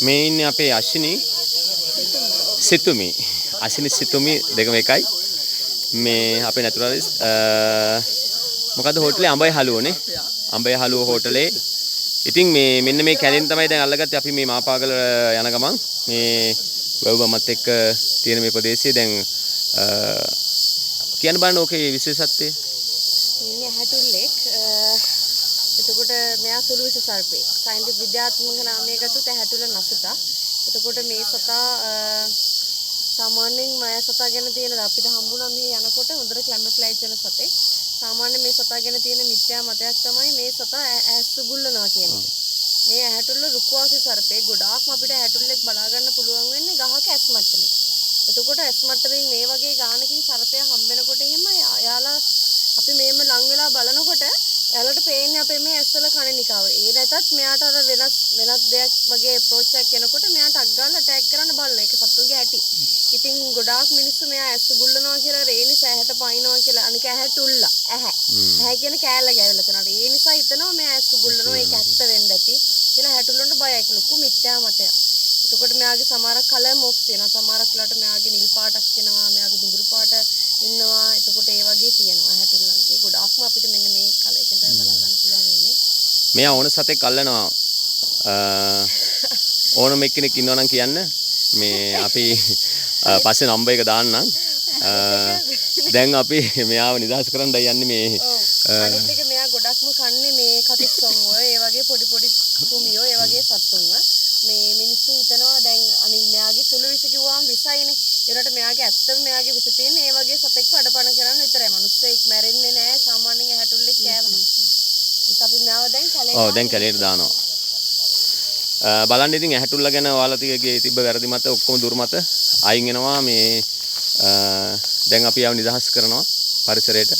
මේ ඉන්නේ අපේ අශ්විනි සිතුමි. අශ්විනි සිතුමි දෙකම එකයි. මේ අපේ නැතුරාලිස් මොකද්ද හෝටලේ අඹය හලුවනේ. අඹය හලුව හෝටලේ. ඉතින් මේ මෙන්න මේ කැලෙන් තමයි දැන් අල්ලගත්තේ අපි මේ මාපාගල යන ගමන් මේ වැව්වමත් එක්ක තියෙන මේ ප්‍රදේශයේ දැන් කියන්න බලන්න ඕකේ විශේෂත්වය. ඉන්නේ ඇහැටුල්ලෙක්. එතකොට මෙයා සුළු විස සර්පෙක්. සයින්ටිෆික් විද්‍යාත්මක නාමය ගත්තොත් ඇහැටුල්ල නසුතා. එතකොට මේ සතා සාමාන්‍යයෙන් මය සතා ගැන තියෙන අපිට හම්බුණා මේ යනකොට හොඳට ක්ලැමෆ්ලයිජ් වෙන සතෙක්. සාමාන්‍යයෙන් මේ සතා ගැන තියෙන මිත්‍යා මතයක් තමයි මේ සතා ඇස් සුගුල්ලනවා කියන එක. මේ ඇහැටුල්ල රුක්වාසී සර්පෙක්. ගොඩාක්ම අපිට ඇහැටුල්ලෙක් බලා ගන්න පුළුවන් වෙන්නේ ගහක ඇස් මට්ටමේ. එතකොට ඇස් මට්ටමින් මේ වගේ ගානකින් සර්පයා හම්බ වෙනකොට එහෙම යාලා අපි මේම ලං වෙලා බලනකොට එයාලට පේන්නේ අපේ මේ ඇස්වල කණනිකාව. ඒ නැතත් මෙයාට අර වෙනත් දෙයක් වගේ අප්‍රෝච් එකක් එනකොට මෙයාට අක් ගාලා ඇටැක් කරන්න බලන එක සතුන්ගේ හැටි. ඉතින් ගොඩාක් මිනිස්සු මෙයා ඇස් ගුල්ලනවා කියලා ඒ නිසා ඇහැට පයින්නවා කියලා අනික ඇහැටුල්ල ඇහැ කියන කෑල්ල ගෑවිලා තනට. ඒ නිසා හිතනවා මෙයා ඇස් ගුල්ලනවා ඒක ඇත්ත වෙන්න ඇති කියලා ඇහැටුල්ලන්ට බයයි ලොකු මිත්‍යා මතයක්. එතකොට මෙයාගේ සමහරක් කලර් මොක්ස් තියෙනවා. සමහරක් වෙලාවට මෙයාගේ නිල් පාටක් එනවා. මෙයාගේ දුඹුරු පාට ඉන්නවා. එතකොට ඒ වගේ තියෙනවා ඇහැටුල්ලන්ගේ. ගොඩාක්ම අපිට මෙන්න මේ කලරකින් තමයි බලා ගන්න පුළුවන් වෙන්නේ. මෙයා ඕන සතෙක් අල්ලනවා. ඕනම එක්කෙනෙක් ඉන්නවා නම් කියන්න. මේ අපි පස්සේ නම්බර් එක දාන්නම්. දැන් අපි මෙයාව නිදහස් කරන්න යන්නේ මේ අනිත් එක මෙයා ගොඩක්ම කන්නේ මේ කටුස්සොන් ඔය ඒ වගේ පොඩි කුමියෝ ඒ වගේ සත්තුන්ව. මේ මිනිස්සු හිතනවා දැන් අනිත් මෙයාගේ සුළු විස කිව්වම විසයිනේ. ඒකට මෙයාගේ ඇත්තම මෙයාගේ විස තියෙන ඒ වගේ සතෙක්ව අඩපණ කරන්න විතරයි. මිනිස්සෙක් මැරෙන්නේ නැහැ සාමාන්‍යයෙන් ඇහැටුල්ලෙක් කෑවම. ඉතින් අපි මෙයාව දැන් කැලේ දැන් කැලේට දානවා. බලන්න ඉතින් ඇහැටුල්ල ගැන ඔයාලා තියගේ තිබ්බ වැරදි මත ඔක්කොම දුරු මත අයින් වෙනවා මේ දැන් අපි ආව නිදහස් කරනවා පරිසරයට.